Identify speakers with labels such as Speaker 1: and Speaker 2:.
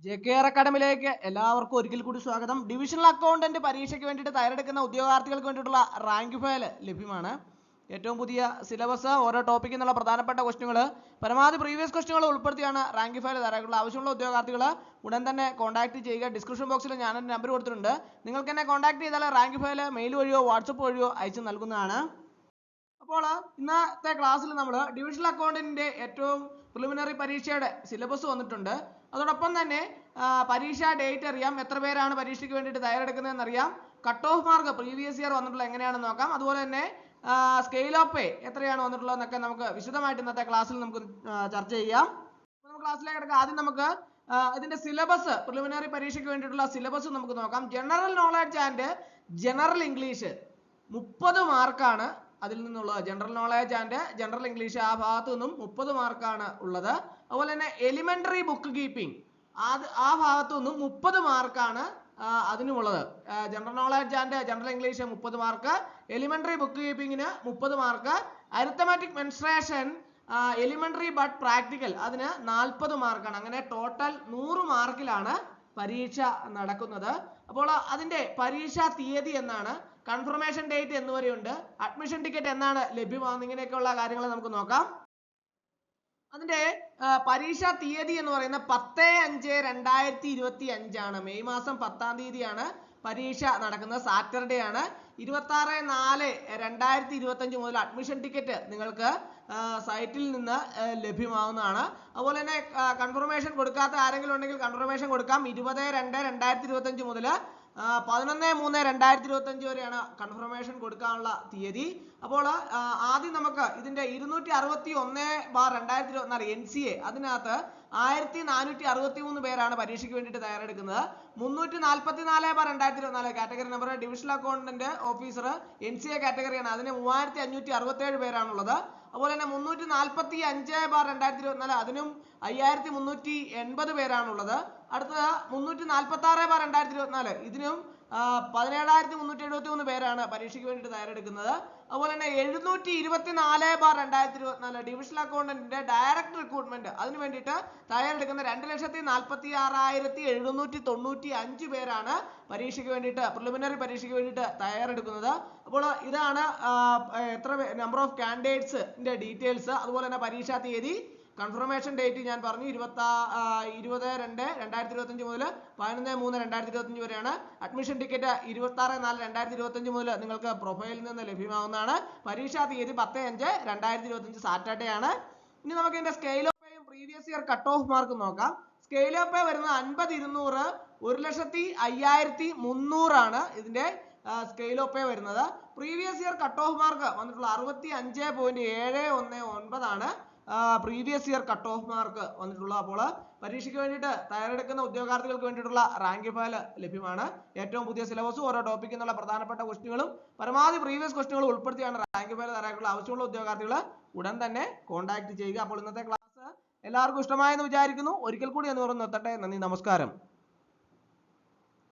Speaker 1: JKR അക്കാഡമിയിലേക്ക് എല്ലാവർക്കും ഒരിക്കൽ കൂടി സ്വാഗതം. ഡിവിഷണൽ അക്കൗണ്ടന്റ് പരീക്ഷയ്ക്ക് വേണ്ടിയിട്ട് തയ്യാറെടുക്കുന്ന ഉദ്യോഗാർത്ഥികൾക്ക് വേണ്ടിയിട്ടുള്ള റാങ്ക് ഫയൽ ലഭ്യമാണ്. ഏറ്റവും പുതിയ സിലബസ്, ഓരോ ടോപ്പിക്കിൽ നിന്നുള്ള പ്രധാനപ്പെട്ട ക്വസ്റ്റ്യനുകൾ, പരമാവധി പ്രീവിയസ് ക്വസ്റ്റ്യനുകൾ ഉൾപ്പെടുത്തിയാണ് റാങ്ക് ഫയൽ തയ്യാറാക്കുന്നത്. ആവശ്യമുള്ള ഉദ്യോഗാർത്ഥികൾ ഉടൻ തന്നെ കോൺടാക്ട് ചെയ്യുക. ഡിസ്ക്രിപ്ഷൻ ബോക്സിൽ ഞാനൊരു നമ്പർ കൊടുത്തിട്ടുണ്ട്. നിങ്ങൾക്ക് എന്നെ കോൺടാക്ട് ചെയ്താൽ റാങ്ക് ഫയൽ മെയിൽ വഴിയോ വാട്സപ്പ് വഴിയോ അയച്ചു നൽകുന്നതാണ്. അപ്പോൾ ഇന്നത്തെ ക്ലാസ്സിൽ നമ്മൾ ഡിവിഷണൽ അക്കൗണ്ടിന്റെ ഏറ്റവും പ്രിലിമിനറി പരീക്ഷയുടെ സിലബസ് വന്നിട്ടുണ്ട്. അതോടൊപ്പം തന്നെ പരീക്ഷ ഡേറ്റ് അറിയാം, എത്ര പേരാണ് പരീക്ഷയ്ക്ക് വേണ്ടിയിട്ട് തയ്യാറെടുക്കുന്നതെന്ന് അറിയാം, cut off mark previous year വന്നിട്ടുള്ള എങ്ങനെയാണെന്ന് നോക്കാം. അതുപോലെ തന്നെ സ്കെയിൽ ഓഫ് പേ എത്രയാണ് വന്നിട്ടുള്ളതെന്നൊക്കെ നമുക്ക് വിശദമായിട്ട് ഇന്നത്തെ ക്ലാസ്സിൽ നമുക്ക് ചർച്ച ചെയ്യാം. നമുക്ക് ക്ലാസ്സിലേക്ക് കിടക്കാം. ആദ്യം നമുക്ക് ഇതിന്റെ സിലബസ്, പ്രിലിമിനറി പരീക്ഷയ്ക്ക് വേണ്ടിയിട്ടുള്ള സിലബസ് നമുക്ക് നോക്കാം. General knowledge and general English 30 മാർക്കാണ് അതിൽ നിന്നുള്ളത്. General knowledge and general English ആ ഭാഗത്തു നിന്നും 30 മാർക്കാണ് ഉള്ളത്. അതുപോലെ തന്നെ എലിമെന്ററി ബുക്ക് കീപ്പിംഗ് ആ ഭാഗത്തു നിന്നും 30 മാർക്കാണ് അതിനുമുള്ളത്. General knowledge and general English 30 mark, elementary book കീപ്പിംഗിന് 30 mark, arithmetic mensuration elementary but practical അതിന് 40 മാർക്കാണ്. അങ്ങനെ ടോട്ടൽ 100 മാർക്കിലാണ് പരീക്ഷ നടക്കുന്നത്. അപ്പോൾ അതിന്റെ പരീക്ഷാ തീയതി എന്നാണ്, കൺഫർമേഷൻ ഡേറ്റ് എന്നുവരെയുണ്ട്, അഡ്മിഷൻ ടിക്കറ്റ് എന്നാണ് ലഭ്യമാകുന്നത്, ഇങ്ങനെയൊക്കെയുള്ള കാര്യങ്ങൾ നമുക്ക് നോക്കാം. അതിന്റെ പരീക്ഷാ തീയതി എന്ന് പറയുന്നത് 10/5/2025 ആണ്. മെയ് മാസം 10-ാം തീയതിയാണ് പരീക്ഷ നടക്കുന്നത്. സാറ്റർഡേ ആണ്. 26/4/2025 മുതൽ അഡ്മിഷൻ ടിക്കറ്റ് നിങ്ങൾക്ക് സൈറ്റിൽ നിന്ന് ലഭ്യമാവുന്നതാണ്. അതുപോലെ തന്നെ കൺഫർമേഷൻ കൊടുക്കാത്ത ആരെങ്കിലും ഉണ്ടെങ്കിൽ കൺഫർമേഷൻ കൊടുക്കാം. 20/2/2025 മുതൽ 11/3/2025 വരെയാണ് കൺഫർമേഷൻ കൊടുക്കാനുള്ള തീയതി. അപ്പോൾ ആദ്യം നമുക്ക് ഇതിന്റെ 261/2024 NCA അതിനകത്ത് 1463 പേരാണ് പരീക്ഷയ്ക്ക് വേണ്ടിയിട്ട് തയ്യാറെടുക്കുന്നത്. 344/2024 category number divisional accountant officer NCA കാറ്റഗറിയാണ്. അതിന് 3567 പേരാണുള്ളത്. അതുപോലെ തന്നെ 345/2024 അതിനും 5380 പേരാണുള്ളത്. അടുത്തത് 346/2024 ഇതിനും 17,373 പേരാണ് പരീക്ഷയ്ക്ക് വേണ്ടിയിട്ട് തയ്യാറെടുക്കുന്നത്. അതുപോലെ തന്നെ 724/2024 ഡിവിഷണൽ അക്കൗണ്ടന്റിന്റെ ഡയറക്ട് റിക്രൂട്ട്മെന്റ് അതിന് വേണ്ടിയിട്ട് തയ്യാറെടുക്കുന്ന 2,46,795 പേരാണ് പരീക്ഷയ്ക്ക് വേണ്ടിയിട്ട്, പ്രിലിമിനറി പരീക്ഷയ്ക്ക് വേണ്ടിയിട്ട് തയ്യാറെടുക്കുന്നത്. അപ്പോൾ ഇതാണ് എത്ര നമ്പർ ഓഫ് കാൻഡിഡേറ്റ്സിന്റെ ഡീറ്റെയിൽസ്. അതുപോലെ തന്നെ പരീക്ഷാ തീയതി, കൺഫർമേഷൻ ഡേറ്റ് ഞാൻ പറഞ്ഞു 20/2/2025 മുതൽ 11/3/2025 വരെയാണ്. അഡ്മിഷൻ ടിക്കറ്റ് 26/4/2025 മുതൽ നിങ്ങൾക്ക് പ്രൊഫൈലിൽ നിന്ന് ലഭ്യമാവുന്നതാണ്. പരീക്ഷാ തീയതി 10/5/2025 സാറ്റർഡേ ആണ്. ഇനി നമുക്ക് ഇതിന്റെ സ്കെയിൽ ഓഫ് പേയും previous year cut off mark നോക്കാം. സ്കെയിൽ ഓഫ് പേ വരുന്നത് 50/200 1,05,300 ആണ് ഇതിന്റെ സ്കെയിൽ ഓഫ് പേ വരുന്നത്. Previous year cut off mark വന്നിട്ടുള്ള 65.719 ആണ് previous year cut off mark വന്നിട്ടുള്ള. അപ്പോൾ പരീക്ഷയ്ക്ക് വേണ്ടിയിട്ട് തയ്യാറെടുക്കുന്ന ഉദ്യോഗാർത്ഥികൾക്ക് വേണ്ടിയിട്ടുള്ള റാങ്ക് ഫയൽ ലഭ്യമാണ്. ഏറ്റവും പുതിയ സിലബസും ഓരോ ടോപ്പിക്കിൽ നിന്നുള്ള പ്രധാനപ്പെട്ട ക്വസ്റ്റ്യനുകളും പരമാവധി പ്രീവിയസ് ക്വസ്റ്റ്യനുകൾ ഉൾപ്പെടുത്തിയാണ് റാങ്ക് ഫയൽ തയ്യാറാക്കിയിട്ടുള്ള. ആവശ്യമുള്ള ഉദ്യോഗാർത്ഥികൾ ഉടൻ തന്നെ കോൺടാക്ട് ചെയ്യുക. അപ്പോൾ ഇന്നത്തെ ക്ലാസ് എല്ലാവർക്കും ഇഷ്ടമായെന്ന് വിചാരിക്കുന്നു. ഒരിക്കൽ കൂടി എന്ന് പറഞ്ഞു നിർത്തട്ടെ. നന്ദി, നമസ്കാരം.